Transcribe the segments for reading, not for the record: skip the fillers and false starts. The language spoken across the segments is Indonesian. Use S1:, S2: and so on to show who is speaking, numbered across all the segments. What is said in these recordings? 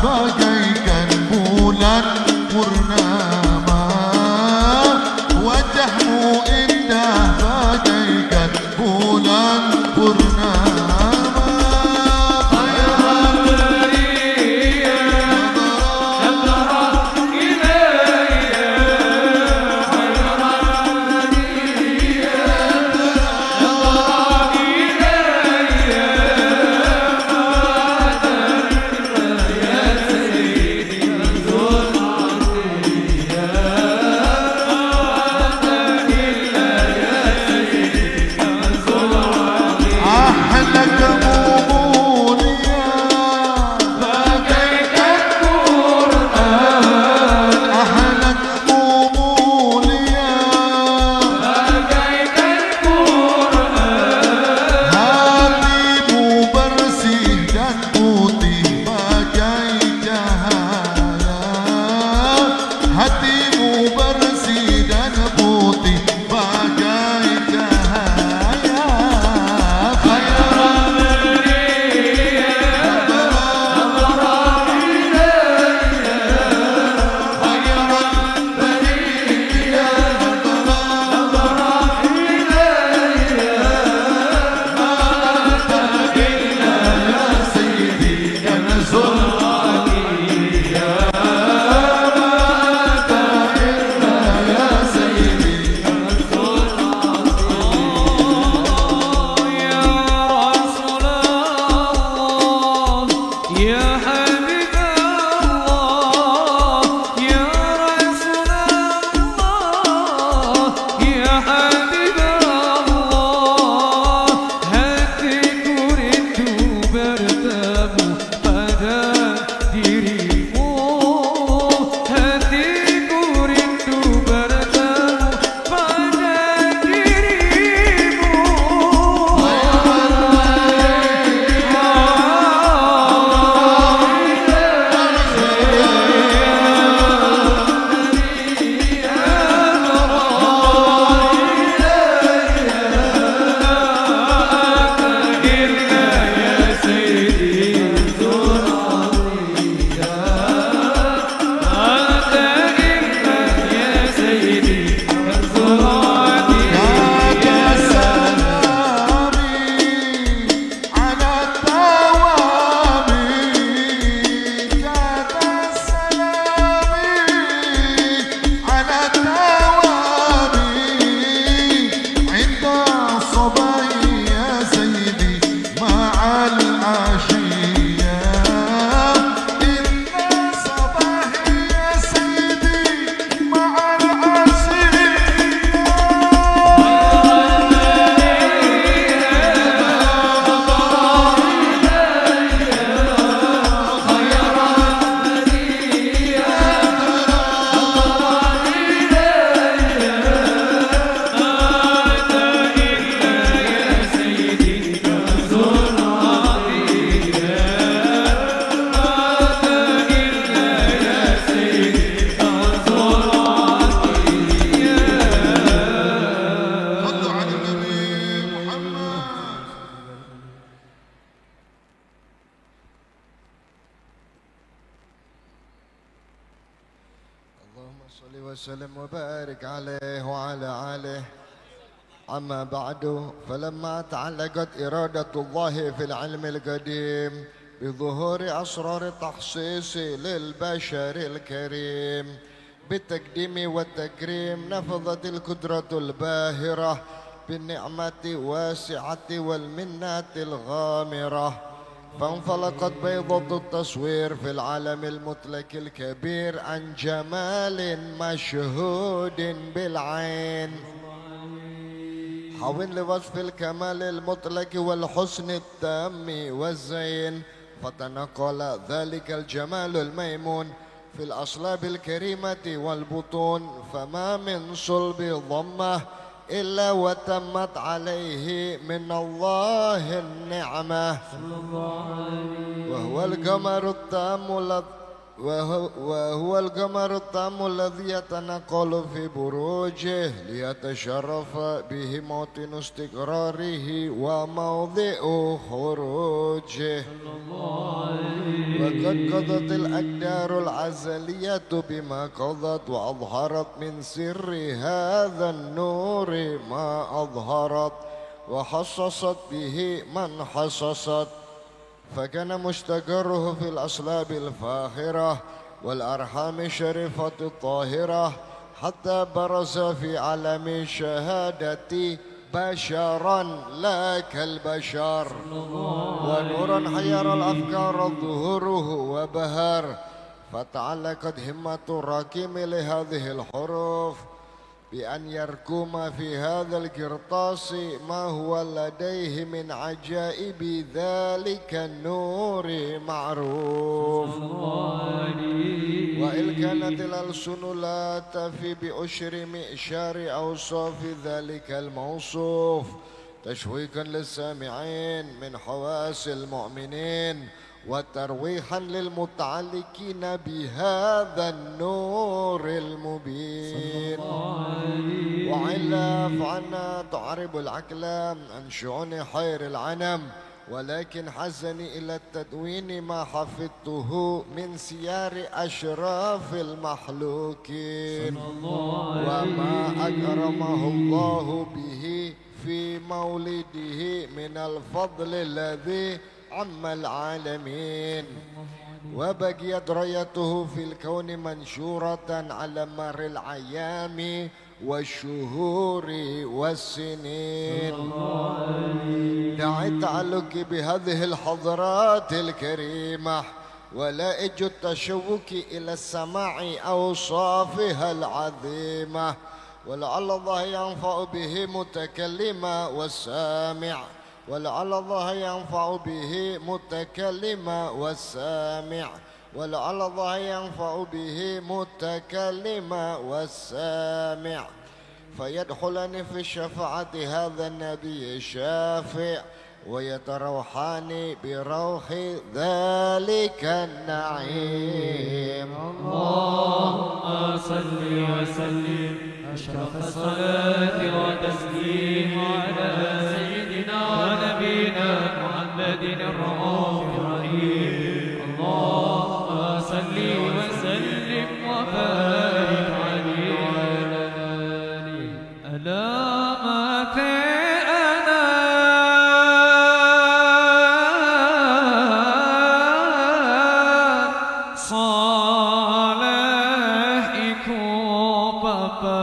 S1: bagaikan bulan purnama, wajahmu indah bagaikan bulan purnama.
S2: وسلم وبارك عليه وعلى آله. أما بعد، فلما تعلقت إرادة الله في العلم القديم بظهور أسرار التخصيص للبشر الكريم بالتقديم والتكريم، نفذت القدرة الباهرة بالنعمة الواسعة والمنة الغامرة، فانفلقت بيضة التصوير في العالم المطلق الكبير عن جمال مشهود بالعين، حاول لوصف الكمال المطلق والحسن التام والزين، فتنقل ذلك الجمال الميمون في الأصلاب الكريمة والبطون، فما من صلب ضمه إلا وتمت عليه من الله النعمة، وهو القمر التام الذي يتنقل في بروجه ليتشرف به موطن استقراره وموضع خروجه، وقد قضت الأقدار العزلية بما قضت وأظهرت من سر هذا النور ما أظهرت وحصصت به من حصصت فكان مستقره في الأصلاب الفاخرة والأرحام الشريفة الطاهرة حتى برز في عالم الشهادة بشرا لا كالبشر ونورا حير الأفكار ظهوره وبهر فتعلقت همة الراكم لهذه الحروف بأن يركم في هذا القرطاس ما هو لديه من عجائب ذلك النور معروف وإن كانت الألسن لا تفي بأشر مئشار أوصاف ذلك الموصوف تشويقا للسامعين من حواس المؤمنين وترويحا للمتعلقين بهذا النور المبين وعلا فعنا تعرب العقل عن شؤون خير العنم ولكن حزني إلى التدوين ما حفظته من سيار أشراف المخلوقين وما أكرمه الله به في مولده من الفضل الذي عم العالمين وبقيت رايته في الكون منشورة على مر الأيام والشهور والسنين دع التعلق بهذه الحضرات الكريمة ولائج التشوق إلى السماع أوصافها العظيمة ولعل الله ينفع به متكلما والسامع ولعل الله ينفع به متكلما والسامع ولعل الله ينفع به متكلما والسامع فيدخلني في الشفاعة هذا النبي الشافع ويتروحان بروح ذلك النعيم
S3: اللهم صل وسلم أشرف الصلاة وتسليم على سيدنا ونبينا محمد الرؤوف الرحيم اللهم صل وسلم وبارك عليه وعلى آله ألا ما كأنا صالحكم بابا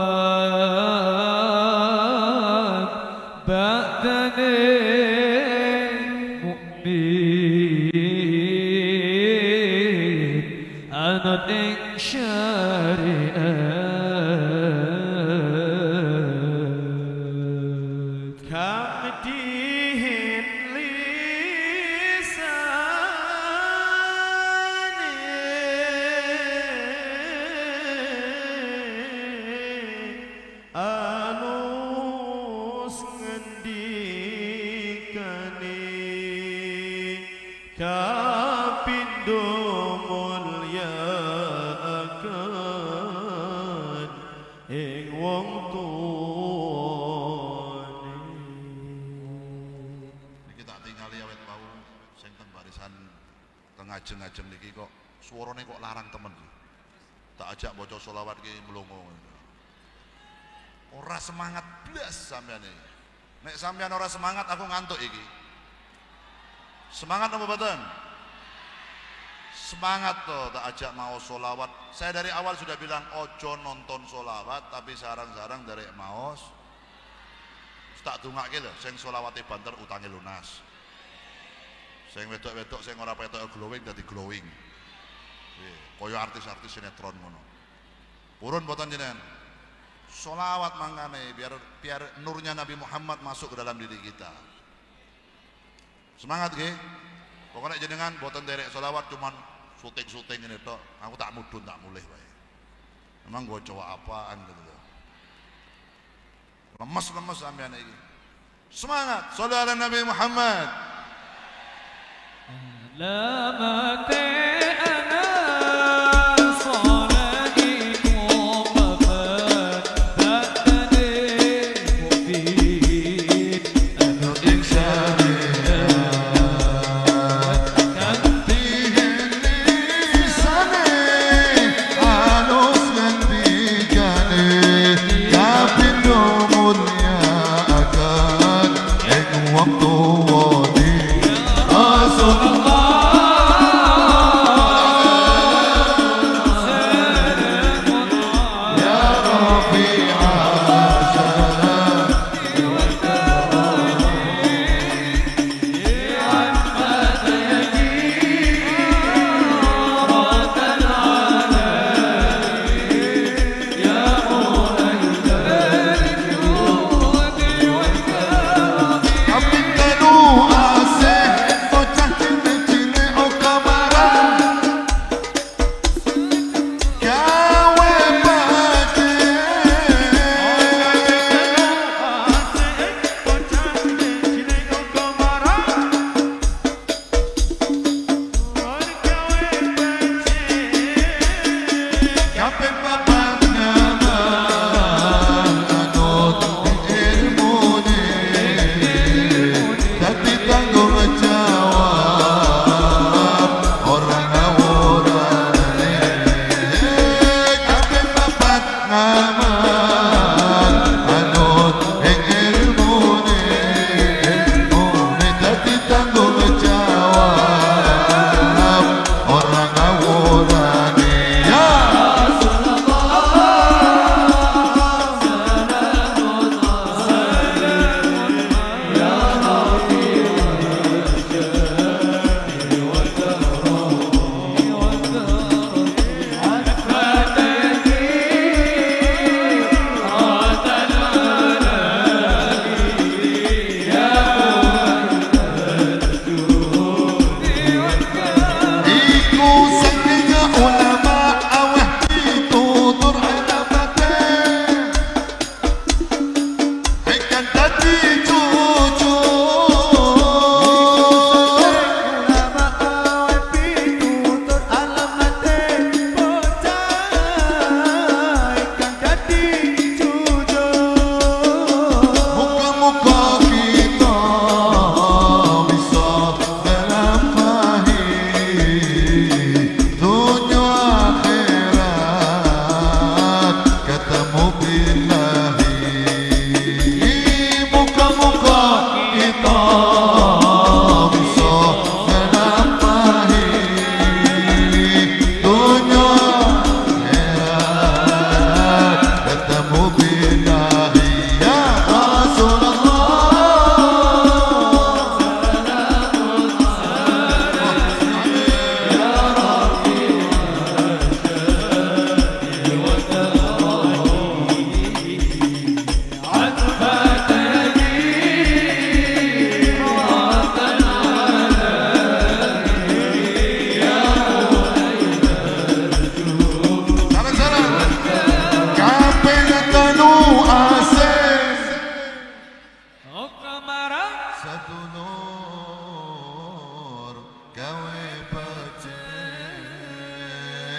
S4: Kapindo mulya akan ing wong tuane.
S1: Niki tak tingali awet bau sing teng barisan teng ajeng-ajeng niki kok suarane kok larang temen. Tak ajak maca selawat ki mlongo. Ora semangat blas sampean iki. Nek sampean ora semangat aku ngantuk iki. Semangat apa mboten? Semangat toh, tak ajak mau solawat. Saya dari awal sudah bilang ojo nonton solawat, tapi sarang-sarang dari maos. Tak dungake lho, sing solawate banter utange lunas. Sing wedok-wedok sing ora petok glowing dadi glowing. Kaya artis-artis sinetron ngono. Purun mboten jenengan? Solawat mangane biar nurnya Nabi Muhammad masuk ke dalam diri kita. Semangat nggih. Pokoknya jenengan boten derek selawat cuman syuting ini tok. Aku tak mudun tak mulih wae. Memang gue coba apaan gitu loh. Lemes-lemes sampean iki. Semangat. Shallallahu ala Nabi Muhammad.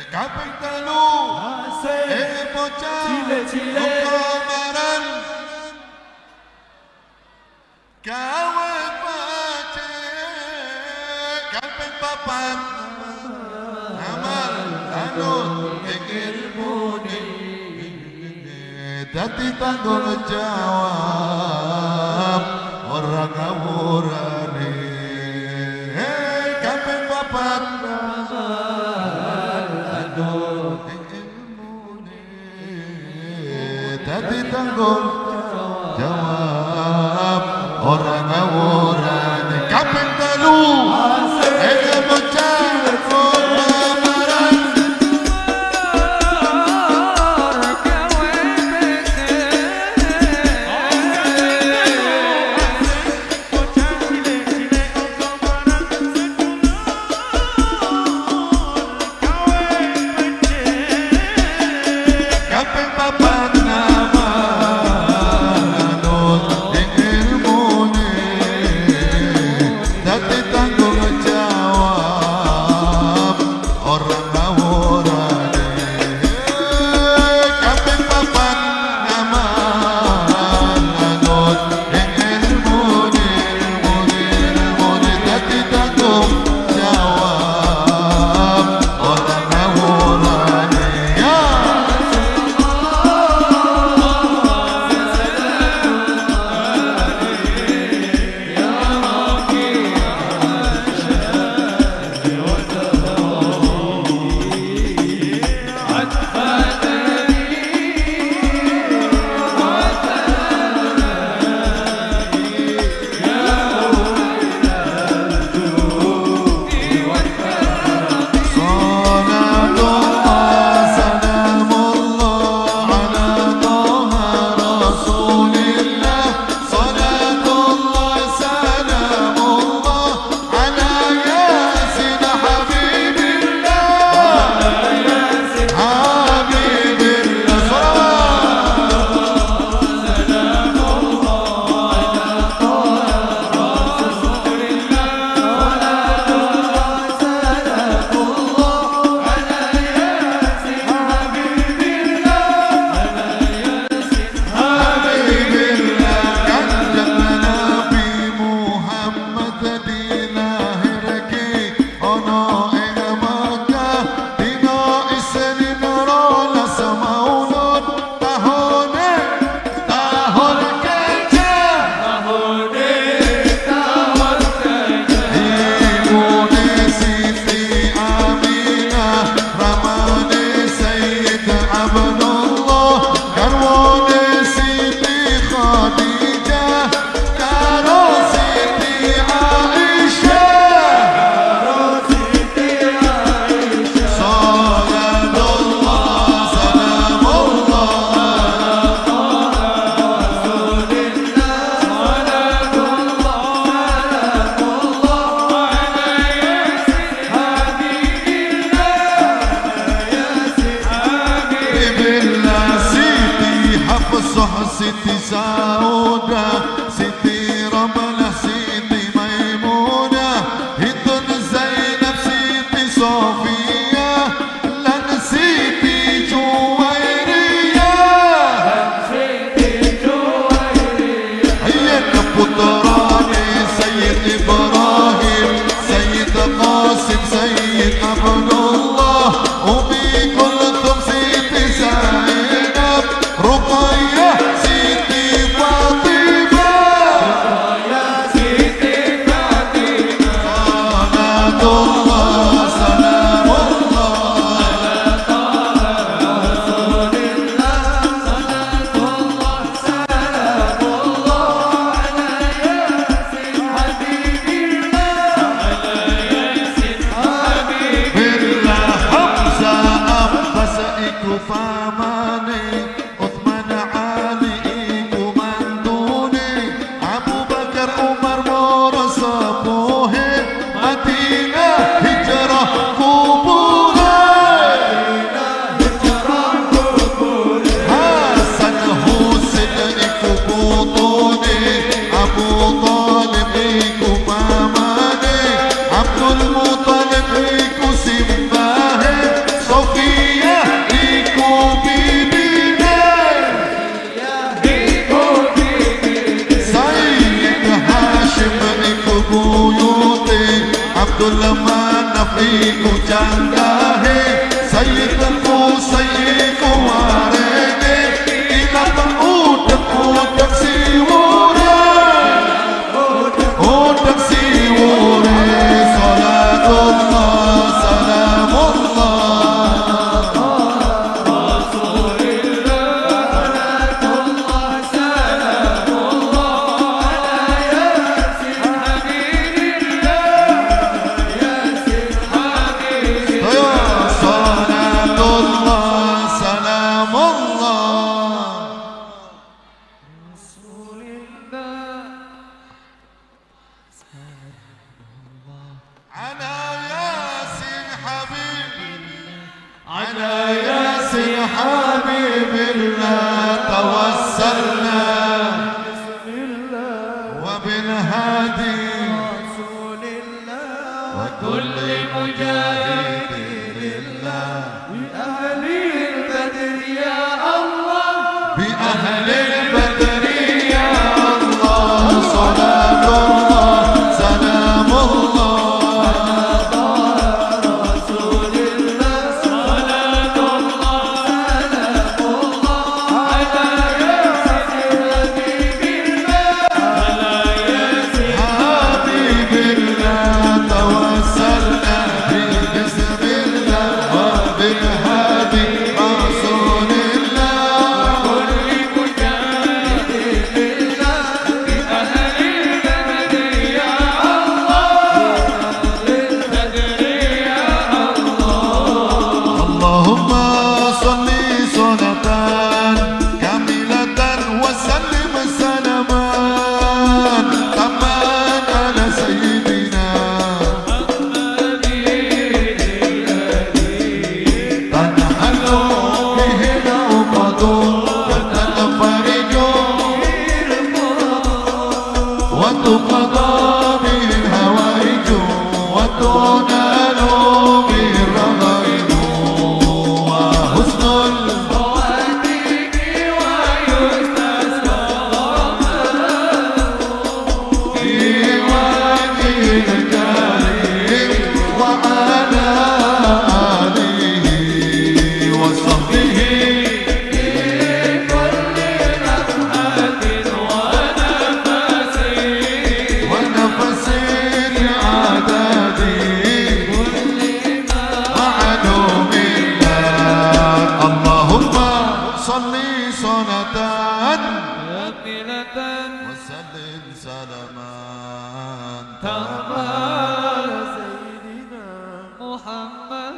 S1: kaping telu bocah kamaran gawe pacek kaping papat amal anut ilmune dadi tanggung jawab orang ngawurane kaping papat dadi tanggung jawab orang ngawurane kaping telu bocah kamaran kaping papat Siti Sauda, Siti Ramalah, Siti Maimunah, Hitun Zainab, Siti Sofia, lan Siti Juwairiyah, Ayyad putrane Sayyid Ibrahim, Sayyid Qasim, Sayyid Abdullah, Umi Kulthum, Siti Zainab, Ruqayyah, Siti Fatimah. iku janggahe sayyidku sayyiku warene kita udek siwure udek siwure salatullah salamullah
S3: محمد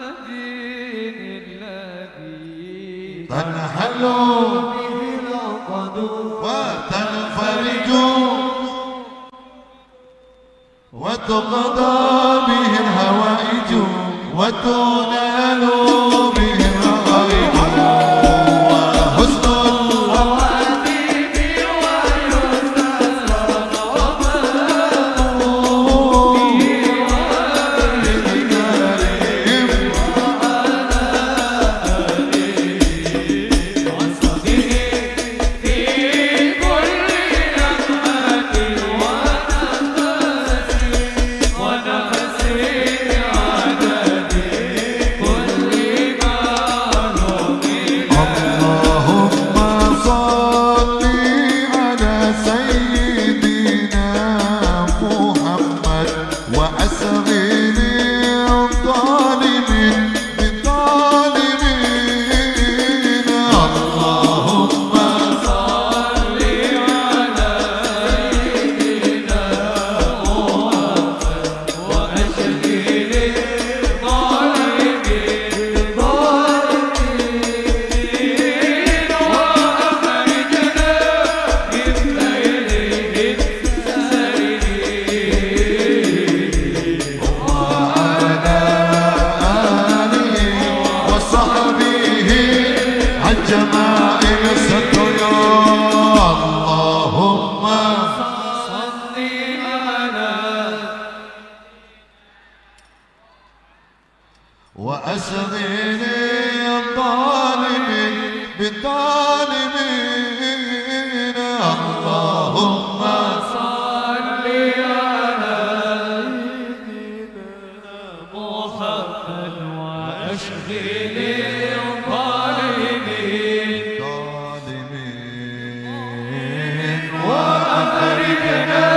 S3: وأشغل الظالمين وأخرجنا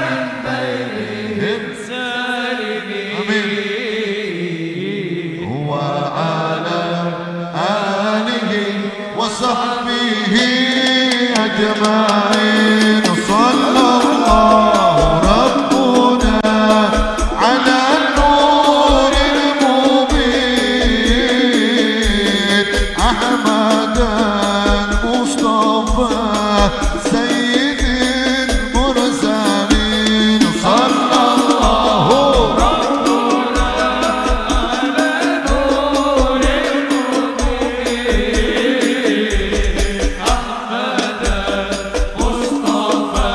S3: من بينهم سالمين
S2: وعلى آله وصحبه أجمعين صلى الله ربنا على النور المبين أحمد المصطفى سيد المرسلين صلى الله
S3: ربنا على نور المبين أحمد مصطفى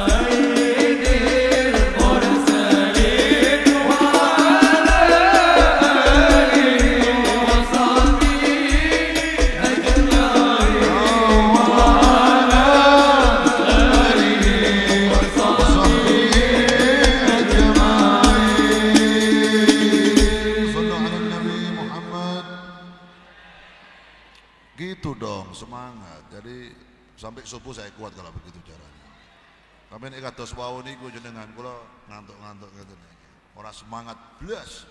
S3: سيد المرسلين وعلى آله وصحبه أجمعين
S2: وعلى آله وصحبه أجمعين صلوا على النبي محمد.
S1: Gitu dong, semangat. Jadi sampai subuh saya kuat kalau begitu caranya. Tapi nek kados wau niku jenengan kula ngantuk-ngantuk ngeten iki. Ora semangat blas.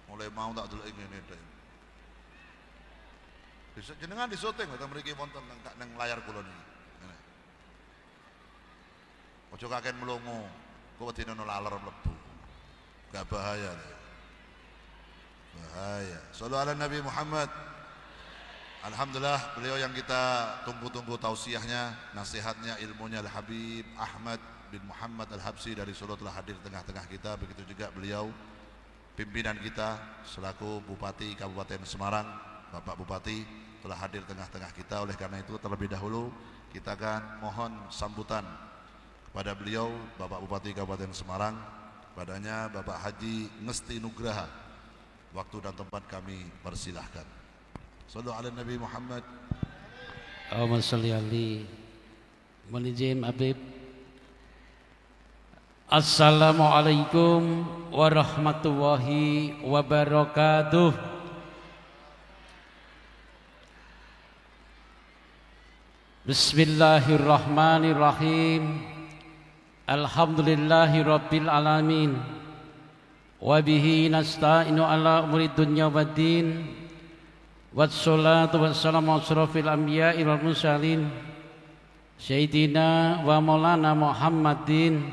S1: Mulai mau tak delok ngene tok. Bisa jenengan disyuting wonten mriki wonten nang layar kula niki. Ngene. Ojo kaken mlongo. Kok wedine ono laler mlebu. Gak bahaya. Bahaya. Shallallahu ala Nabi Muhammad. Alhamdulillah beliau yang kita tunggu-tunggu tausiahnya, nasihatnya, ilmunya Al-Habib Ahmad bin Muhammad Al-Habsi dari Solo telah hadir tengah-tengah kita. Begitu juga beliau pimpinan kita selaku Bupati Kabupaten Semarang, Bapak Bupati telah hadir tengah-tengah kita. Oleh karena itu terlebih dahulu kita akan mohon sambutan kepada beliau Bapak Bupati Kabupaten Semarang, padanya Bapak Haji Ngesti Nugraha. Waktu dan tempat kami persilahkan. Sallu ala Nabi Muhammad.
S5: Allahumma sholli alaihi Manijim Habib. Assalamualaikum warahmatullahi wabarakatuh. Bismillahirrahmanirrahim. Alhamdulillahi rabbil alamin. Wa bihi nasta'inu ala umuri dunya waddin. Wassalatu wassalamu ala asyrafil anbiya'i wal mursalin Sayyidina wa maulana Muhammadin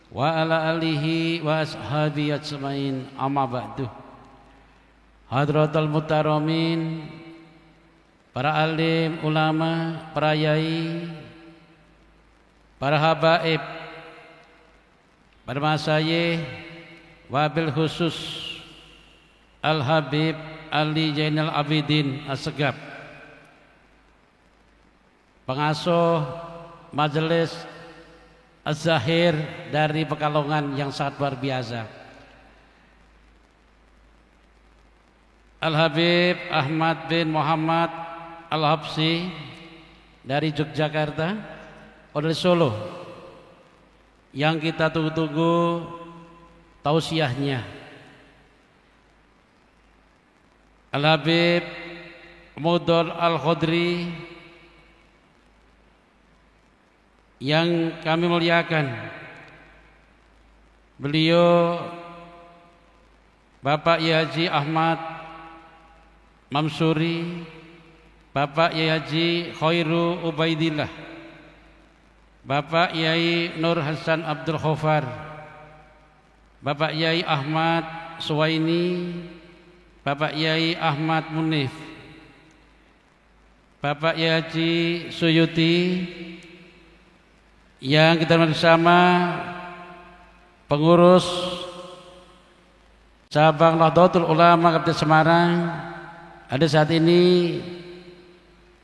S5: wa ala alihi wa ashabihi ajmain, amma ba'du. Hadratul muhtaramin, para alim, ulama, para yai, para habaib, para masyayikh, wabil khusus Al-Habib Ali Zainal Abidin Assegaf, pengasuh Majelis Az-Zahir dari Pekalongan yang sangat luar biasa, Al-Habib Ahmad bin Muhammad Al-Habsi dari Yogyakarta, dari Solo, yang kita tunggu-tunggu tausiahnya, Al-Habib Mudol Al-Khodri yang kami muliakan. Beliau Bapak Yai Haji Ahmad Mamsuri, Bapak Yai Haji Khairu Ubaidillah, Bapak Yai Nur Hasan Abdul Khofar, Bapak Yai Ahmad Suwaini, Bapak Yai Ahmad Munif, Bapak Yai Haji Suyuti, yang kita bersama pengurus cabang Nahdlatul Ulama Kabupaten Semarang. Ada saat ini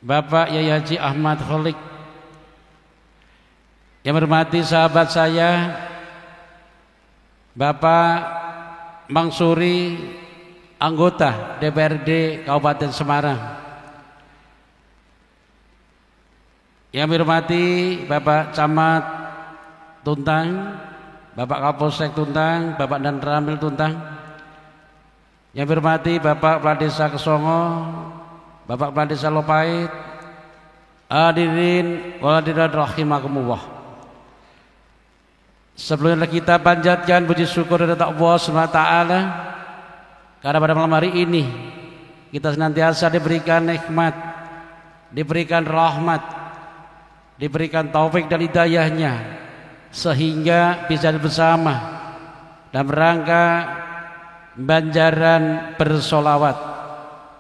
S5: Bapak Yai Haji Ahmad Kholik, yang hormati sahabat saya Bapak Mangsuri, anggota DPRD Kabupaten Semarang. Yang hormati Bapak Camat Tuntang, Bapak Kapolsek Tuntang, Bapak Dan Ramil Tuntang, Yang bermati Bapak Kepala Desa Kesongo, Bapak Kepala Desa Lopait, hadirin waladirat rahimakumullah. Sebelumnya kita panjatkan puji syukur kepada Allah Subhanahu wa taala karena pada malam hari ini kita senantiasa diberikan nikmat, diberikan rahmat, diberikan taufik dan hidayahnya sehingga bisa bersama dalam rangka banjaran bersolawat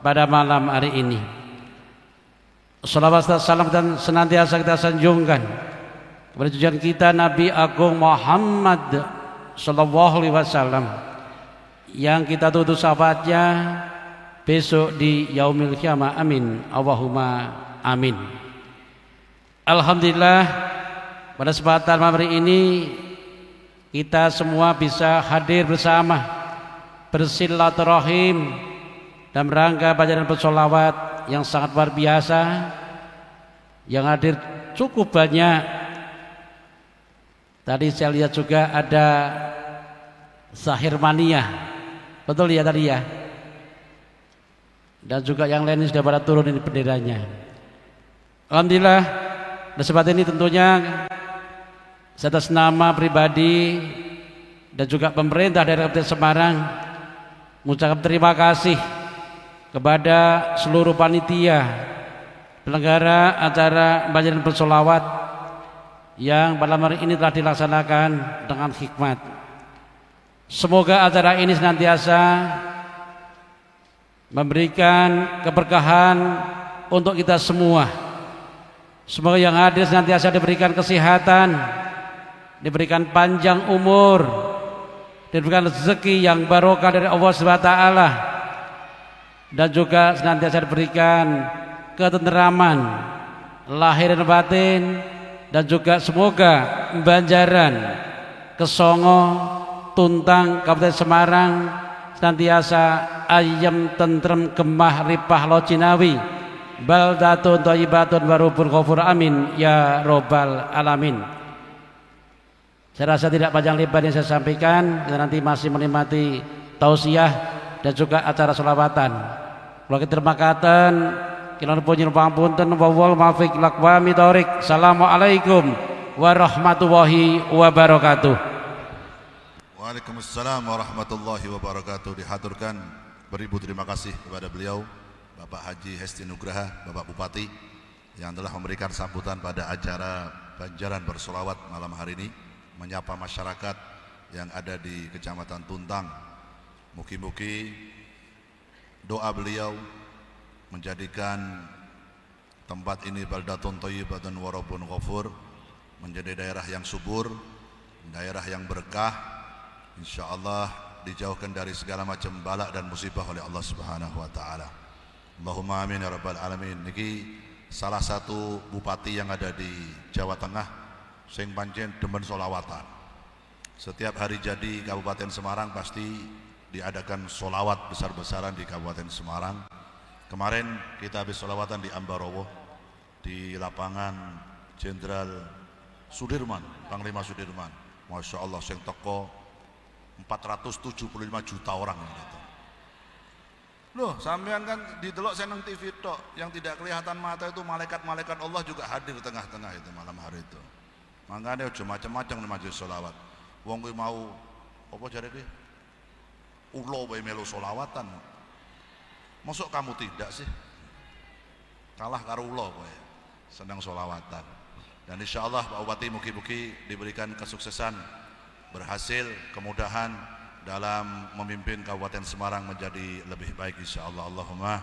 S5: pada malam hari ini. Salawat salam dan senantiasa kita sanjungkan kepada junjungan kita Nabi Agung Muhammad sallallahu alaihi wasallam yang kita tutup syafaatnya besok di yaumil qiyamah. Amin Allahumma amin. Alhamdulillah pada kesempatan malam hari ini kita semua bisa hadir bersama bersilaturahim dalam rangka banjaran bersolawat yang sangat luar biasa, yang hadir cukup banyak. Tadi saya lihat juga ada Sahir Mania, betul ya tadi ya, dan juga yang lain sudah pada turun ini benderanya. Alhamdulillah kesempatan ini tentunya atas nama pribadi dan juga pemerintah daerah Kabupaten Semarang mengucapkan terima kasih kepada seluruh panitia penyelenggara acara banjaran bersolawat yang pada hari ini telah dilaksanakan dengan hikmat. Semoga acara ini senantiasa memberikan keberkahan untuk kita semua. Semoga yang hadir senantiasa diberikan kesehatan, diberikan panjang umur, diberikan rezeki yang barokah dari Allah SWT, dan juga senantiasa diberikan ketenteraman lahir dan batin, dan juga semoga banjaran Kesongo, Tuntang, Kabupaten Semarang senantiasa ayam tentrem gemah ripah locinawi baldatun thayyibatun warubun ghafur amin ya robbal alamin. Saya rasa tidak panjang lebar yang saya sampaikan, kita nanti masih menikmati tausiah dan juga acara sholawatan. Kalau kita terima kasih kila puji pangapunten wal maafiq lakwami taurik. Assalamualaikum warahmatullahi wabarakatuh.
S1: Waalaikumsalam warahmatullahi wabarakatuh. Dihaturkan beribu terima kasih kepada beliau Bapak Haji Hesti Nugraha, Bapak Bupati, yang telah memberikan sambutan pada acara banjaran bersolawat malam hari ini, menyapa masyarakat yang ada di Kecamatan Tuntang. Mugi-mugi doa beliau menjadikan tempat ini baldatun thayyibatun wa rabbun ghafur, menjadi daerah yang subur, daerah yang berkah, insyaallah dijauhkan dari segala macam balak dan musibah oleh Allah Subhanahu wa taala. Allahumma amin ya rabbal alamin. Niki salah satu bupati yang ada di Jawa Tengah sing pancen demen solawatan. Setiap hari jadi Kabupaten Semarang pasti diadakan solawat besar-besaran di Kabupaten Semarang. Kemarin kita habis solawatan di Ambarowo, di lapangan Jenderal Sudirman, Panglima Sudirman. Masya Allah, sing teko 475 juta orang yang datang. Loh, sampean kan didelok seneng TV tok, yang tidak kelihatan mata itu malaikat-malaikat Allah juga hadir di tengah-tengah itu malam hari itu. Makanya aja macam-macam di majelis solawat. Wong kuwi mau apa jare kuwi? Ulo wae melu solawatan. Masuk kamu tidak sih? Kalah karo ulo kowe. Senang solawatan. Dan insyaallah Pak Bupati mugi-mugi diberikan kesuksesan, berhasil, kemudahan dalam memimpin Kabupaten Semarang menjadi lebih baik insyaallah. Allahumma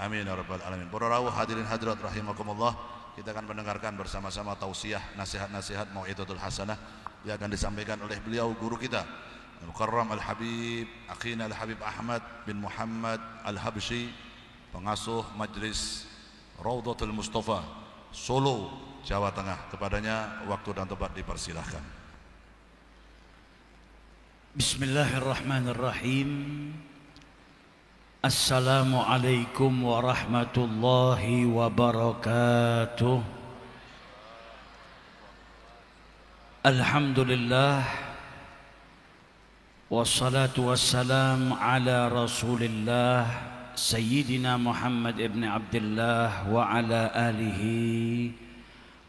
S1: amin ya rabbal alamin. Para rawuh hadirin hadirat rahimakumullah, kita akan mendengarkan bersama-sama tausiah, nasihat-nasihat mau'izatul hasanah yang akan disampaikan oleh beliau guru kita Al-Mukarram Al-Habib Akhina Al-Habib Ahmad bin Muhammad Al-Habsyi, pengasuh Majlis Raudhatul Mustafa Solo, Jawa Tengah. Kepadanya waktu dan tempat dipersilahkan.
S6: Bismillahirrahmanirrahim. Assalamualaikum warahmatullahi wabarakatuh. Alhamdulillah, Wassalatu wassalam ala Rasulillah Sayyidina Muhammad ibn Abdullah wa ala alihi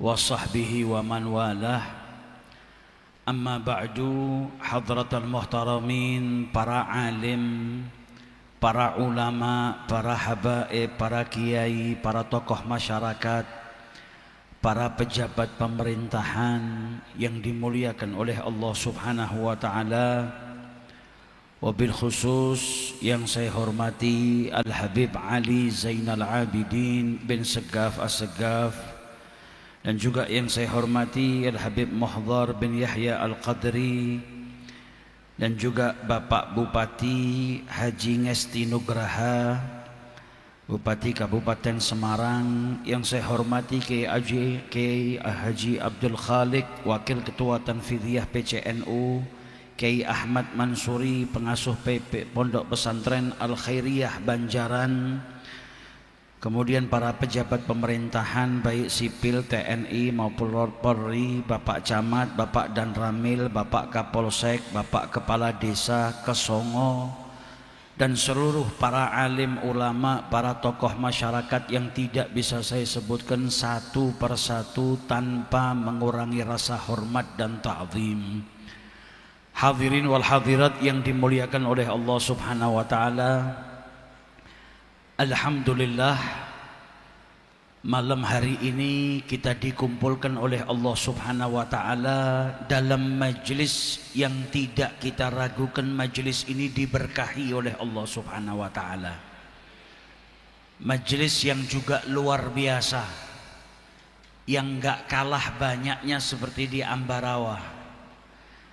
S6: wa sahbihi wa man walah. Amma ba'du, hadratal muhtaramin, para alim, para ulama, para habaib, para kiai, para tokoh masyarakat, para pejabat pemerintahan yang dimuliakan oleh Allah Subhanahu wa taala. Wabil khusus yang saya hormati Al-Habib Ali Zainal Abidin bin Segaf As-Segaf, dan juga yang saya hormati Al-Habib Muhdhar bin Yahya Al-Qadri, dan juga Bapak Bupati Haji Ngesti Nugraha, Bupati Kabupaten Semarang, yang saya hormati Kiai Haji Abdul Khalik, Wakil Ketua Tanfidhiyah PCNU, Kiai Ahmad Mansuri, pengasuh PP Pondok Pesantren Al Khairiyah Banjaran, kemudian para pejabat pemerintahan baik sipil, TNI maupun Polri, Bapak Camat, Bapak Danramil, Bapak Kapolsek, Bapak Kepala Desa Kesongo, dan seluruh para alim ulama, para tokoh masyarakat yang tidak bisa saya sebutkan satu persatu tanpa mengurangi rasa hormat dan ta'zim. Hadirin wal hadirat yang dimuliakan oleh Allah Subhanahu wa taala. Alhamdulillah, malam hari ini kita dikumpulkan oleh Allah Subhanahu wa taala dalam majlis yang tidak kita ragukan, majlis ini diberkahi oleh Allah Subhanahu wa taala. Majlis yang juga luar biasa, yang enggak kalah banyaknya seperti di Ambarawa,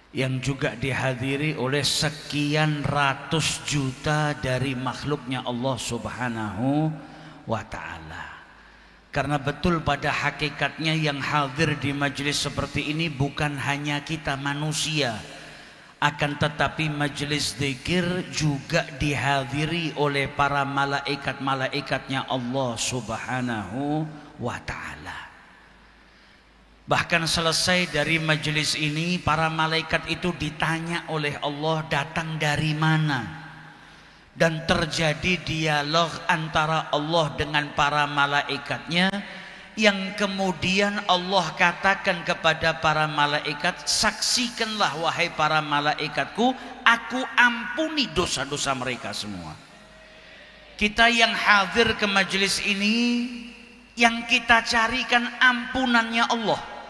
S6: yang juga dihadiri oleh sekian ratus juta dari makhluknya Allah Subhanahu wa ta'ala. Karena betul pada hakikatnya yang hadir di majelis seperti ini bukan hanya kita manusia, akan tetapi majelis zikir juga dihadiri oleh para malaikat-malaikatnya Allah Subhanahu wa ta'ala. Bahkan selesai dari majelis ini, para malaikat itu ditanya oleh Allah datang dari mana, dan terjadi dialog antara Allah dengan para malaikatnya, yang kemudian Allah katakan kepada para malaikat, saksikanlah wahai para malaikatku, aku ampuni dosa-dosa mereka semua. Kita yang hadir ke majelis ini, yang kita carikan ampunannya Allah.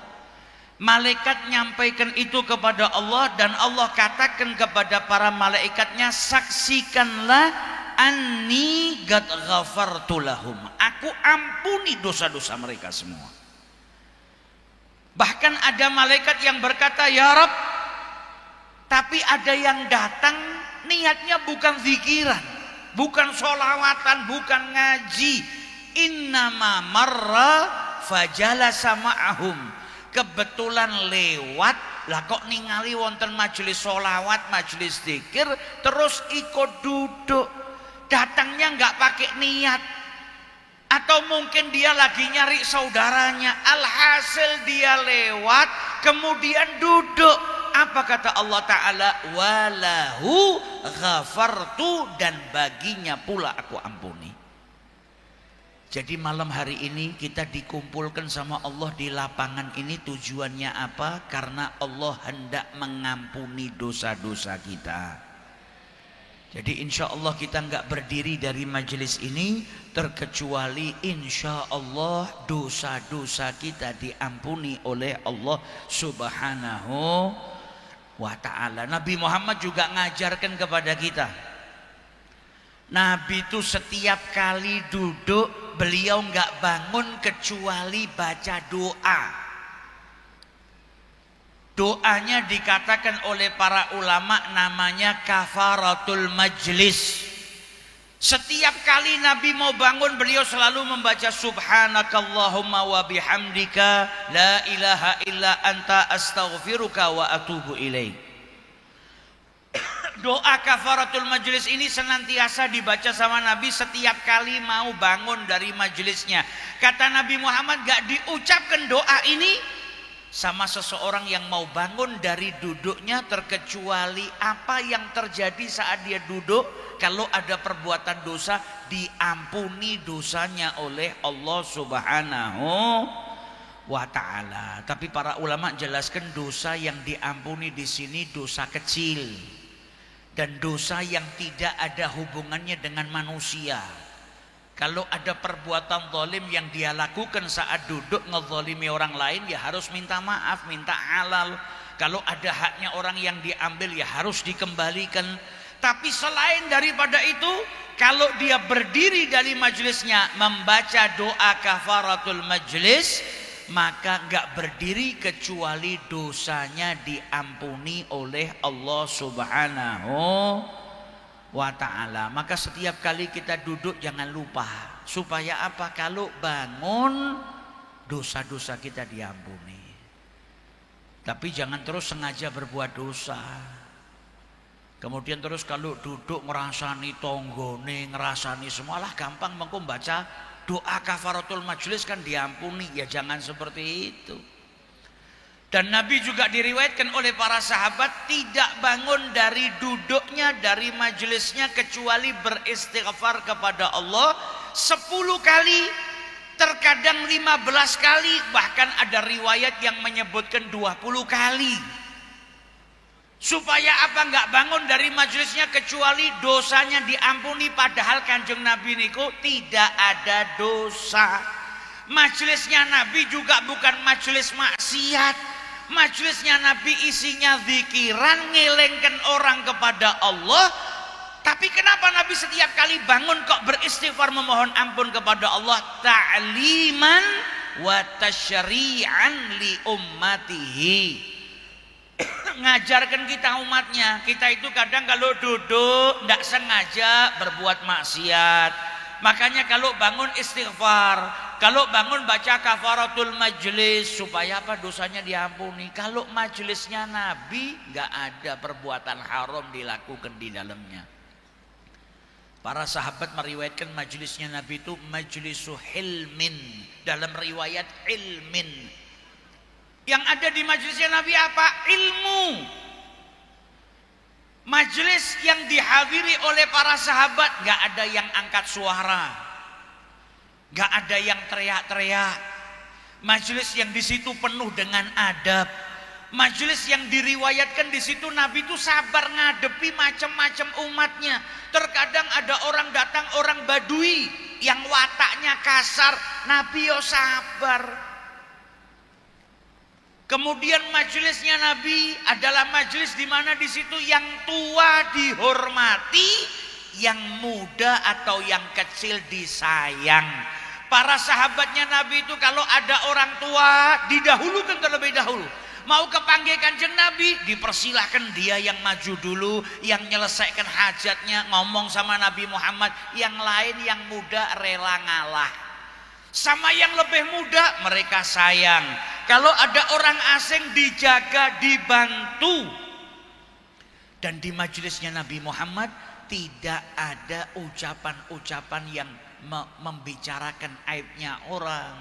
S6: Malaikat nyampaikan itu kepada Allah, dan Allah katakan kepada para malaikatnya, saksikanlah anni qad ghafartu lahum, aku ampuni dosa-dosa mereka semua. Bahkan ada malaikat yang berkata, ya Rabb, tapi ada yang datang niatnya bukan zikiran, bukan sholawatan, bukan ngaji, innama marra fajalasa ma'ahum, kebetulan lewat lah kok ningali wonten majelis sholawat, majelis zikir, terus ikut duduk. Datangnya nggak pakai niat, atau mungkin dia lagi nyari saudaranya, alhasil dia lewat kemudian duduk. Apa kata Allah Ta'ala? Walahu ghafartu, dan baginya pula aku ampuni. Jadi malam hari ini kita dikumpulkan sama Allah di lapangan ini, tujuannya apa? Karena Allah hendak mengampuni dosa-dosa kita. Jadi insya Allah kita nggak berdiri dari majelis ini terkecuali insya Allah dosa-dosa kita diampuni oleh Allah Subhanahu wa ta'ala. Nabi Muhammad juga ngajarkan kepada kita. Nabi itu setiap kali duduk beliau nggak bangun kecuali baca doa. Doanya dikatakan oleh para ulama namanya kafaratul majlis. Setiap kali Nabi mau bangun beliau selalu membaca subhanakallahumma wa bihamdika la ilaha illa anta astaghfiruka wa atubu ilaik. Doa kafaratul majlis ini senantiasa dibaca sama Nabi setiap kali mau bangun dari majelisnya. Kata Nabi Muhammad, gak diucapkan doa ini sama seseorang yang mau bangun dari duduknya, terkecuali apa yang terjadi saat dia duduk. Kalau ada perbuatan dosa, diampuni dosanya oleh Allah Subhanahu wa ta'ala. Tapi para ulama jelaskan dosa yang diampuni di sini dosa kecil dan dosa yang tidak ada hubungannya dengan manusia. Kalau ada perbuatan zalim yang dia lakukan saat duduk ngezalimi orang lain, ya harus minta maaf, minta halal. Kalau ada haknya orang yang diambil, ya harus dikembalikan. Tapi selain daripada itu, kalau dia berdiri dari majelisnya membaca doa kafaratul majlis, maka enggak berdiri kecuali dosanya diampuni oleh Allah Subhanahu wa ta'ala. Maka setiap kali kita duduk jangan lupa. Supaya apa? Kalau bangun, dosa-dosa kita diampuni. Tapi jangan terus sengaja berbuat dosa. Kemudian terus kalau duduk ngerasani tonggone, ngerasani semualah gampang mengko baca doa kafaratul majlis kan diampuni. Ya jangan seperti itu. Dan Nabi juga diriwayatkan oleh para sahabat tidak bangun dari duduknya, dari majelisnya kecuali beristighfar kepada Allah 10 kali, terkadang 15 kali, bahkan ada riwayat yang menyebutkan 20 kali. Supaya apa? Enggak bangun dari majelisnya kecuali dosanya diampuni. Padahal Kanjeng Nabi niku tidak ada dosa. Majelisnya Nabi juga bukan majelis maksiat. Majelisnya Nabi isinya zikiran, ngelengkan orang kepada Allah. Tapi kenapa Nabi setiap kali bangun kok beristighfar memohon ampun kepada Allah? Ta'liman wa tasyri'an li ummatihi. Ngajarkan kita umatnya. Kita itu kadang kalau duduk tidak sengaja berbuat maksiat. Makanya kalau bangun istighfar, kalau bangun baca kafaratul majlis, supaya apa? Dosanya diampuni. Kalau majelisnya Nabi nggak ada perbuatan haram dilakukan di dalamnya. Para sahabat meriwayatkan majelisnya Nabi itu majlisu hilmin, dalam riwayat ilmin. Yang ada di majelisnya Nabi apa? Ilmu. Majelis yang dihadiri oleh para sahabat nggak ada yang angkat suara, nggak ada yang teriak-teriak. Majelis yang di situ penuh dengan adab. Majelis yang diriwayatkan di situ Nabi itu sabar ngadepi macam-macam umatnya. Terkadang ada orang datang, orang Badui yang wataknya kasar, Nabi yo sabar. Kemudian majelisnya Nabi adalah majelis di mana di situ yang tua dihormati, yang muda atau yang kecil disayang. Para sahabatnya Nabi itu kalau ada orang tua didahulukan terlebih dahulu. Mau kepanggil Kanjeng Nabi, dipersilahkan dia yang maju dulu, yang menyelesaikan hajatnya, ngomong sama Nabi Muhammad. Yang lain yang muda rela ngalah. Sama yang lebih muda mereka sayang. Kalau ada orang asing dijaga, dibantu. Dan di majelisnya Nabi Muhammad tidak ada ucapan-ucapan yang membicarakan aibnya orang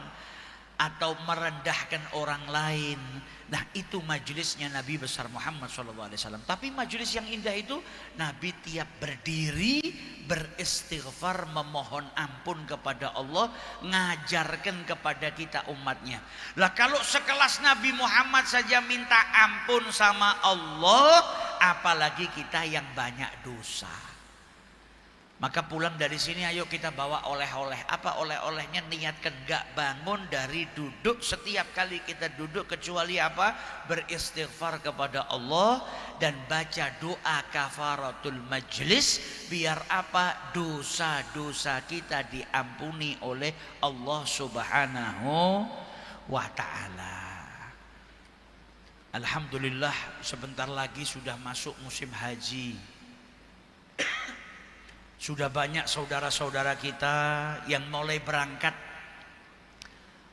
S6: atau merendahkan orang lain. Nah itu majelisnya Nabi besar Muhammad SAW. Tapi majelis yang indah itu Nabi tiap berdiri beristighfar memohon ampun kepada Allah, ngajarkan kepada kita umatnya. Lah kalau sekelas Nabi Muhammad saja minta ampun sama Allah, apalagi kita yang banyak dosa. Maka pulang dari sini ayo kita bawa oleh-oleh. Apa oleh-olehnya? Niatkan gak bangun dari duduk setiap kali kita duduk kecuali apa? Beristighfar kepada Allah dan baca doa kafaratul majlis, biar apa? Dosa-dosa kita diampuni oleh Allah Subhanahu wa ta'ala. Alhamdulillah sebentar lagi sudah masuk musim haji. Sudah banyak saudara-saudara kita yang mulai berangkat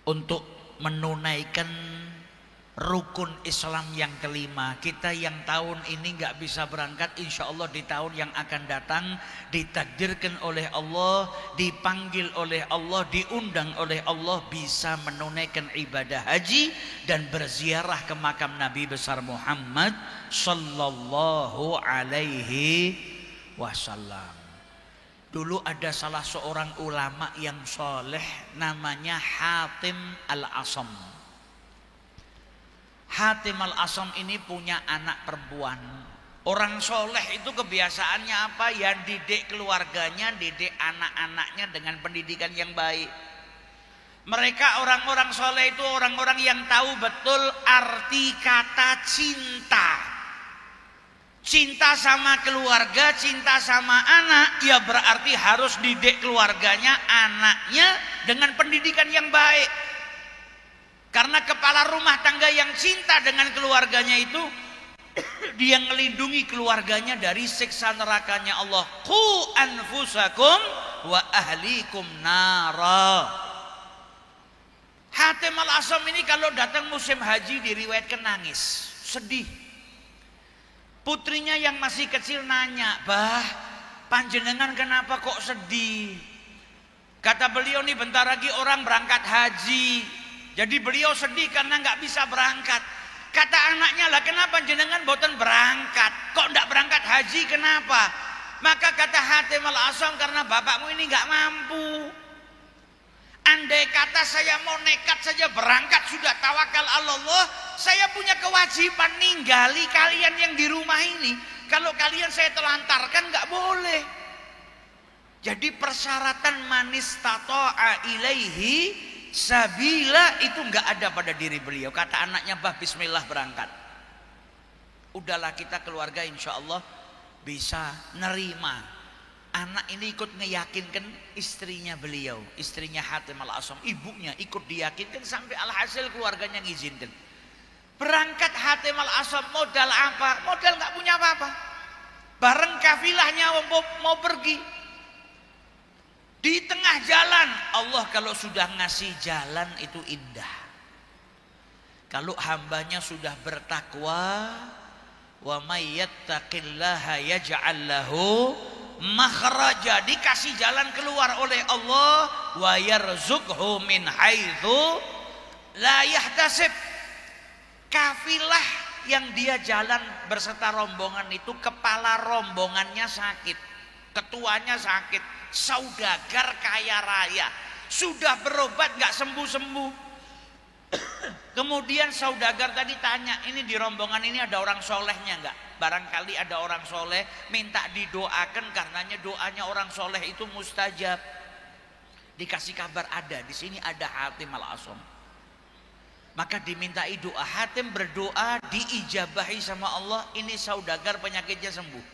S6: untuk menunaikan rukun Islam yang kelima. Kita yang tahun ini nggak bisa berangkat, insya Allah di tahun yang akan datang ditakdirkan oleh Allah, dipanggil oleh Allah, diundang oleh Allah bisa menunaikan ibadah haji dan berziarah ke makam Nabi besar Muhammad sallallahu alaihi wasallam. Dulu ada salah seorang ulama yang soleh namanya Hatim Al-Asam. Hatim Al-Asam ini punya anak perempuan. Orang soleh itu kebiasaannya apa? Ya didik keluarganya, didik anak-anaknya dengan pendidikan yang baik. Mereka orang-orang soleh itu orang-orang yang tahu betul arti kata cinta. Cinta sama keluarga, cinta sama anak, ya berarti harus didik keluarganya, anaknya dengan pendidikan yang baik. Karena kepala rumah tangga yang cinta dengan keluarganya itu dia melindungi keluarganya dari siksa nerakanya Allah. Qu anfusakum wa ahlikum nara. Hatim Al-Asam ini kalau datang musim haji diriwayatkan nangis, sedih. Putrinya yang masih kecil nanya, "Bah, panjenengan kenapa kok sedih?" Kata beliau, nih bentar lagi orang berangkat haji. Jadi beliau sedih karena nggak bisa berangkat. Kata anaknya, "Lah kenapa jenengan boten berangkat? Kok nggak berangkat haji kenapa?" Maka kata Hatim Al-Asam, "Karena bapakmu ini nggak mampu. Andai kata saya mau nekat saja berangkat sudah tawakal Allah, saya punya kewajiban ninggali kalian yang di rumah ini. Kalau kalian saya telantarkan nggak boleh." Jadi persyaratan manis tato'a ilaihi sabila itu enggak ada pada diri beliau. Kata anaknya, "Bah, bismillah berangkat." Udahlah kita keluarga insya Allah bisa nerima. Anak ini ikut ngeyakinkan istrinya beliau, istrinya Hatim Al-Asam, ibunya ikut diyakinkan sampai alhasil keluarganya ngizinkan. Berangkat Hatim Al-Asam modal apa? Modal nggak punya apa-apa. Bareng kafilahnya mau pergi. Di tengah jalan, Allah kalau sudah ngasih jalan itu indah. Kalau hambanya sudah bertakwa, wa may yattaqillaha yaj'al lahu makhraja, dikasih jalan keluar oleh Allah, wa yarzuqhu min haitsu la yahtasib. Kafilah yang dia jalan berserta rombongan itu kepala rombongannya sakit, ketuanya sakit. Saudagar kaya raya sudah berobat nggak sembuh-sembuh. Kemudian saudagar tadi tanya, "Ini di rombongan ini ada orang solehnya nggak? Barangkali ada orang soleh, minta didoakan karenanya doanya orang soleh itu mustajab." Dikasih kabar ada di sini ada Hatim Al-Asam. Maka dimintai doa. Hatim berdoa diijabahi sama Allah. Ini saudagar penyakitnya sembuh.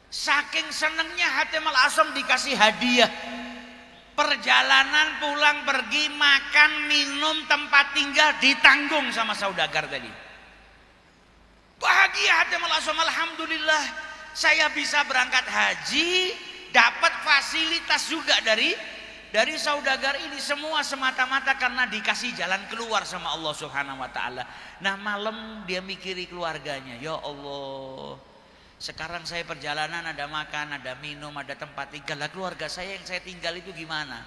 S6: Saking senengnya Hatim Al-Asam dikasih hadiah. Perjalanan pulang pergi, makan, minum, tempat tinggal ditanggung sama saudagar tadi. Bahagia Hatim Al-Asam, alhamdulillah saya bisa berangkat haji, dapat fasilitas juga dari saudagar ini. Semua semata-mata karena dikasih jalan keluar sama Allah Subhanahu wa taala. Nah, malam dia mikiri keluarganya, "Ya Allah, sekarang saya perjalanan ada makan, ada minum, ada tempat tinggal. Lah keluarga saya yang saya tinggal itu gimana?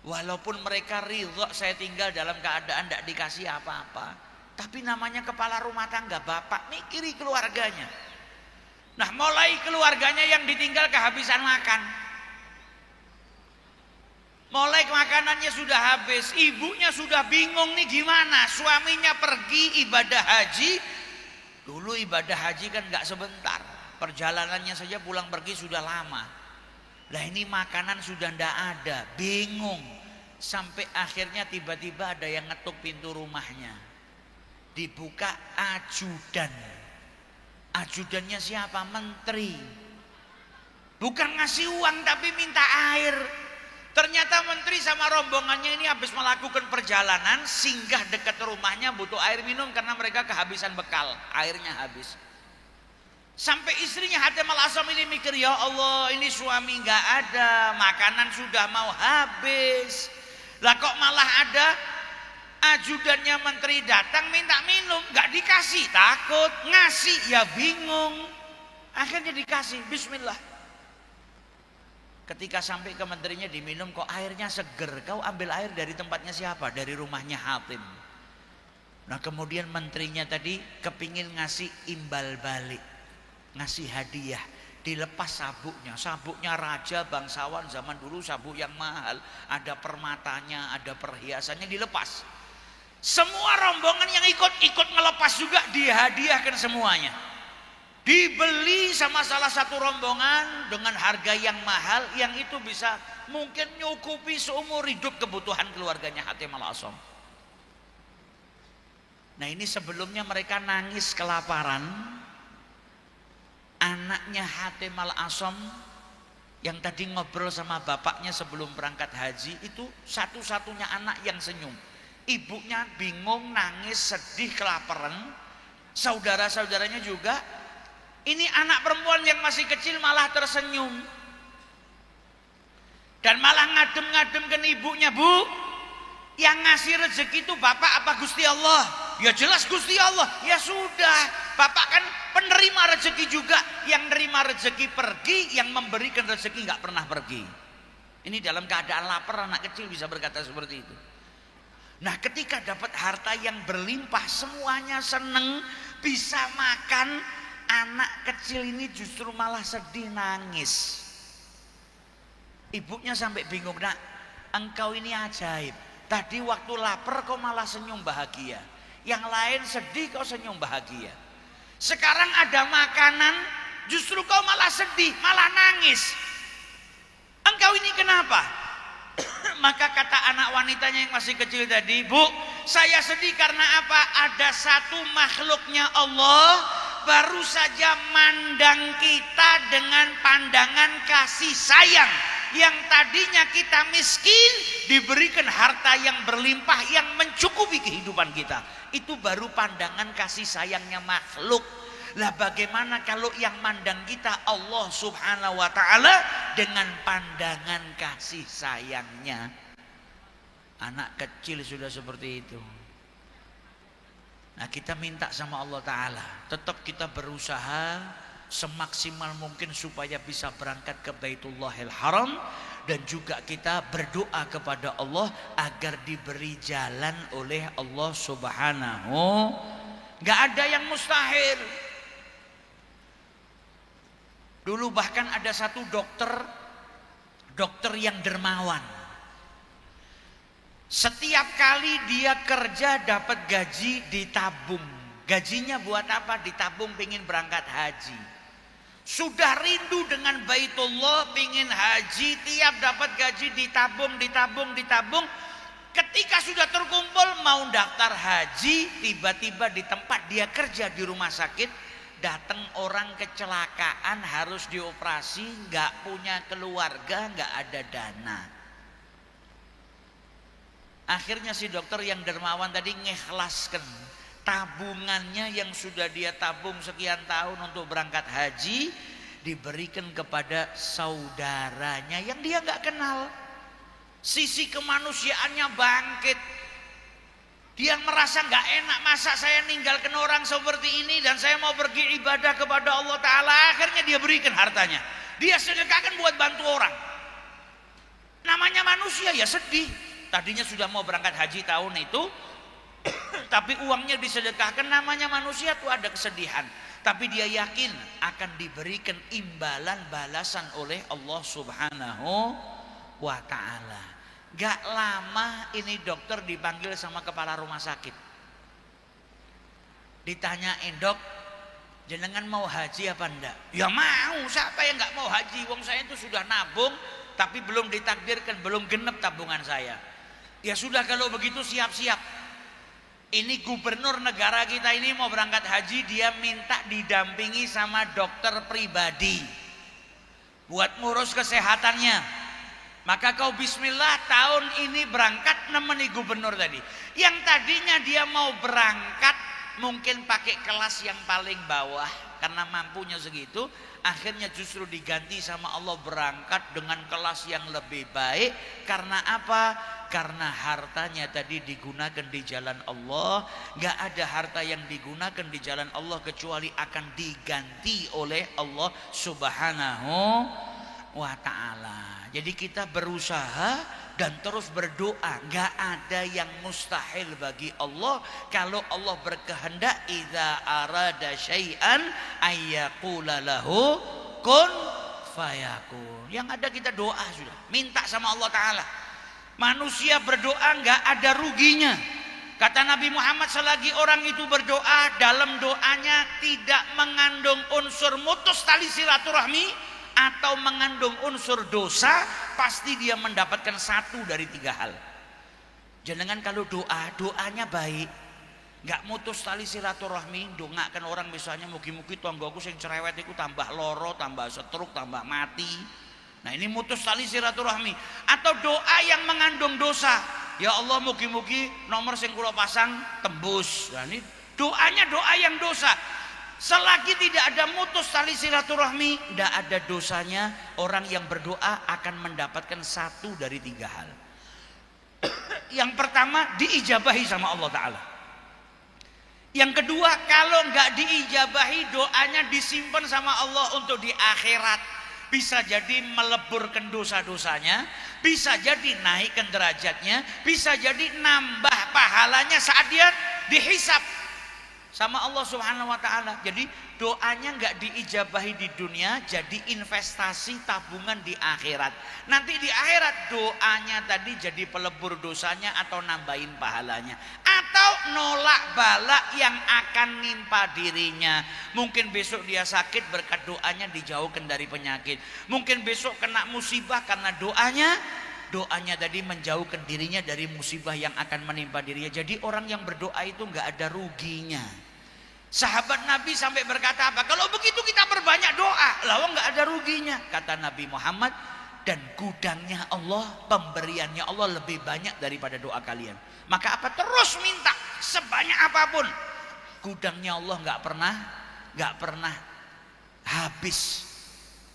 S6: Walaupun mereka ridho saya tinggal dalam keadaan tidak dikasih apa-apa, tapi namanya kepala rumah tangga, bapak mikiri keluarganya." Nah, mulai keluarganya yang ditinggal kehabisan makan. Mulai makanannya sudah habis, ibunya sudah bingung nih gimana. Suaminya pergi ibadah haji. Dulu ibadah haji kan nggak sebentar, perjalanannya saja pulang pergi sudah lama. Lah ini makanan sudah ndak ada, bingung. Sampai akhirnya tiba-tiba ada yang ngetuk pintu rumahnya. Dibuka ajudan. Ajudannya siapa? Menteri. Bukan ngasih uang tapi minta air. Ternyata menteri sama rombongannya ini habis melakukan perjalanan, singgah dekat rumahnya butuh air minum karena mereka kehabisan bekal, airnya habis. Sampai istrinya Hatim Al-Asam ini mikir, "Ya Allah, ini suami nggak ada, makanan sudah mau habis. Lah kok malah ada
S7: Ajudannya menteri datang minta minum, nggak dikasih, takut, ngasih ya bingung. Akhirnya dikasih, bismillah. Ketika sampai ke menterinya diminum, kok airnya seger. Kau ambil air dari tempatnya siapa? Dari rumahnya Hatim. Nah kemudian menterinya tadi kepingin ngasih imbal balik, ngasih hadiah. Dilepas sabuknya, sabuknya raja bangsawan zaman dulu, sabuk yang mahal, ada permatanya, ada perhiasannya, dilepas. Semua rombongan yang ikut ngelepas juga dihadiahkan semuanya. Dibeli sama salah satu rombongan dengan harga yang mahal, yang itu bisa mungkin nyukupi seumur hidup kebutuhan keluarganya Hatim al-Asam. Nah ini sebelumnya mereka nangis kelaparan. Anaknya Hatim al-Asam yang tadi ngobrol sama bapaknya sebelum berangkat haji, itu satu-satunya anak yang senyum. Ibunya bingung, nangis, sedih, kelaparan. Saudara-saudaranya juga. Ini anak perempuan yang masih kecil malah tersenyum. Dan malah ngadem-ngademkan ibunya, Bu, yang ngasih rezeki itu bapak apa Gusti Allah? Ya jelas Gusti Allah. Ya sudah, bapak kan penerima rezeki juga. Yang nerima rezeki pergi, yang memberikan rezeki nggak pernah pergi. Ini dalam keadaan lapar anak kecil bisa berkata seperti itu. Nah ketika dapat harta yang berlimpah, semuanya seneng, bisa makan, anak kecil ini justru malah sedih, nangis. Ibunya sampai bingung, Nak, engkau ini ajaib. Tadi waktu lapar kau malah senyum bahagia, yang lain sedih kau senyum bahagia. Sekarang ada makanan, justru kau malah sedih, malah nangis. Engkau ini kenapa? Maka kata anak wanitanya yang masih kecil tadi, Bu, saya sedih karena apa? Ada satu makhluknya Allah baru saja mandang kita dengan pandangan kasih sayang. Yang tadinya kita miskin, diberikan harta yang berlimpah yang mencukupi kehidupan kita. Itu baru pandangan kasih sayangnya makhluk. Lah bagaimana kalau yang mandang kita Allah subhanahu wa ta'ala dengan pandangan kasih sayangnya? Anak kecil sudah seperti itu. Nah kita minta sama Allah ta'ala, tetap kita berusaha semaksimal mungkin supaya bisa berangkat ke Baitullahil Haram. Dan juga kita berdoa kepada Allah agar diberi jalan oleh Allah subhanahu. Gak ada yang mustahil. Dulu bahkan ada satu dokter yang dermawan. Setiap kali dia kerja dapat gaji ditabung. Gajinya buat apa? Ditabung, pingin berangkat haji. Sudah rindu dengan Baitullah, pingin haji, tiap dapat gaji ditabung. Ketika sudah terkumpul mau daftar haji, tiba-tiba di tempat dia kerja di rumah sakit, datang orang kecelakaan, harus dioperasi, nggak punya keluarga, nggak ada dana. Akhirnya si dokter yang dermawan tadi ngikhlaskan tabungannya yang sudah dia tabung sekian tahun untuk berangkat haji, diberikan kepada saudaranya yang dia nggak kenal. Sisi kemanusiaannya bangkit. Dia merasa nggak enak, masa saya ninggalkan orang seperti ini dan saya mau pergi ibadah kepada Allah Ta'ala. Akhirnya dia berikan hartanya, dia sedekahkan buat bantu orang. Namanya manusia ya sedih. Tadinya sudah mau berangkat haji tahun itu, tapi uangnya disedekahkan. Namanya manusia tuh ada kesedihan, tapi dia yakin akan diberikan imbalan balasan oleh Allah Subhanahu wa Ta'ala. Gak lama ini dokter dipanggil sama kepala rumah sakit. Ditanyain, Dok, jenengan mau haji apa enggak? Ya mau, siapa yang gak mau haji? Wong saya itu sudah nabung, tapi belum ditakdirkan, belum genep tabungan saya. Ya sudah kalau begitu siap-siap. Ini gubernur negara kita ini mau berangkat haji, dia minta didampingi sama dokter pribadi buat ngurus kesehatannya. Maka kau bismillah tahun ini berangkat nemeni gubernur tadi. Yang tadinya dia mau berangkat mungkin pakai kelas yang paling bawah karena mampunya segitu, akhirnya justru diganti sama Allah berangkat dengan kelas yang lebih baik. Karena apa? Karena hartanya tadi digunakan di jalan Allah. Gak ada harta yang digunakan di jalan Allah kecuali akan diganti oleh Allah Subhanahu wa ta'ala. Jadi kita berusaha dan terus berdoa. Gak ada yang mustahil bagi Allah. Kalau Allah berkehendak, idza arada syai'an ayyaqula lahu kun fayakun. Yang ada kita doa sudah, minta sama Allah Ta'ala. Manusia berdoa gak ada ruginya. Kata Nabi Muhammad, selagi orang itu berdoa, dalam doanya tidak mengandung unsur mutus tali silaturahmi atau mengandung unsur dosa, pasti dia mendapatkan satu dari 3 hal. Jangan kalau doanya baik, nggak mutus tali silaturahmi, dongakan orang misalnya mugi-mugi tonggoku sing cerewet iku tambah loro, tambah stroke, tambah mati. Nah ini mutus tali silaturahmi. Atau doa yang mengandung dosa, ya Allah mugi-mugi nomor sing kula pasang tembus. Nah ini doanya doa yang dosa. Selagi tidak ada mutus tali silaturahmi, tidak ada dosanya. Orang yang berdoa akan mendapatkan satu dari 3 hal. Yang pertama, diijabahi sama Allah Ta'ala. Yang kedua, kalau nggak diijabahi, doanya disimpan sama Allah untuk di akhirat. Bisa jadi meleburkan dosa-dosanya, bisa jadi naikkan derajatnya, bisa jadi nambah pahalanya saat dia dihisab sama Allah Subhanahu wa ta'ala. Jadi doanya nggak diijabahi di dunia, jadi investasi tabungan di akhirat. Nanti di akhirat doanya tadi jadi pelebur dosanya atau nambahin pahalanya, atau nolak bala yang akan nimpa dirinya. Mungkin besok dia sakit, berkat doanya dijauhkan dari penyakit. Mungkin besok kena musibah karena doanya tadi menjauhkan dirinya dari musibah yang akan menimpa dirinya. Jadi orang yang berdoa itu nggak ada ruginya. Sahabat Nabi sampai berkata apa? Kalau begitu kita berbanyak doa, lalu nggak ada ruginya. Kata Nabi Muhammad, dan gudangnya Allah, pemberiannya Allah lebih banyak daripada doa kalian. Maka apa? Terus minta sebanyak apapun. Gudangnya Allah nggak pernah habis.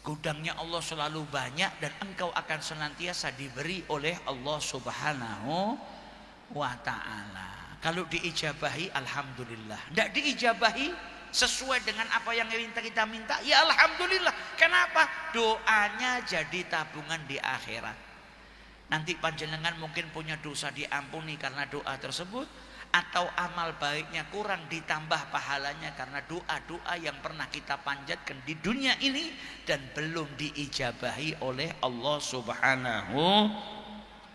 S7: Gudangnya Allah selalu banyak dan engkau akan senantiasa diberi oleh Allah Subhanahu wa ta'ala. Kalau diijabahi, alhamdulillah. Tidak diijabahi sesuai dengan apa yang kita minta, ya alhamdulillah. Kenapa? Doanya jadi tabungan di akhirat. Nanti panjenengan mungkin punya dosa diampuni karena doa tersebut, atau amal baiknya kurang ditambah pahalanya karena doa-doa yang pernah kita panjatkan di dunia ini dan belum diijabahi oleh Allah Subhanahu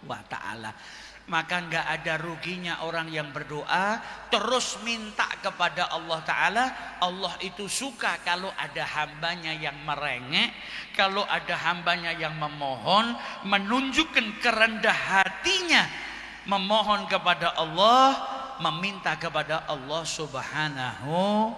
S7: wa ta'ala. Maka nggak ada ruginya orang yang berdoa terus minta kepada Allah Ta'ala. Allah itu suka kalau ada hambanya yang merengek, kalau ada hambanya yang memohon, menunjukkan kerendah hatinya, memohon kepada Allah, meminta kepada Allah Subhanahu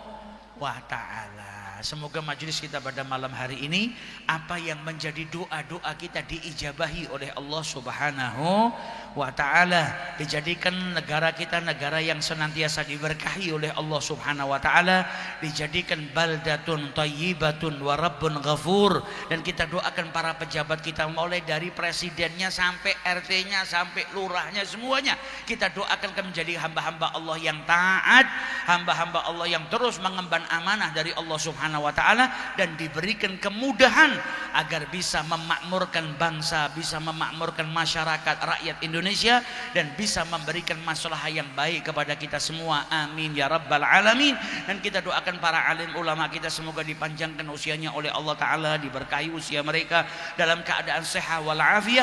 S7: wa ta'ala. Semoga majelis kita pada malam hari ini, apa yang menjadi doa-doa kita diijabahi oleh Allah Subhanahu wa ta'ala. Dijadikan negara kita negara yang senantiasa diberkahi oleh Allah Subhanahu wa ta'ala. Dijadikan baldatun thayyibatun wa rabbun ghafur. Dan kita doakan para pejabat kita, mulai dari presidennya sampai RT-nya sampai lurahnya, semuanya kita doakan menjadi hamba-hamba Allah yang taat, hamba-hamba Allah yang terus mengemban amanah dari Allah Subhanahu wa ta'ala, dan diberikan kemudahan agar bisa memakmurkan bangsa, bisa memakmurkan masyarakat rakyat Indonesia, dan bisa memberikan maslahah yang baik kepada kita semua. Amin ya rabbal alamin. Dan kita doakan para alim ulama kita, semoga dipanjangkan usianya oleh Allah Ta'ala, diberkahi usia mereka dalam keadaan sehat wal afiyah.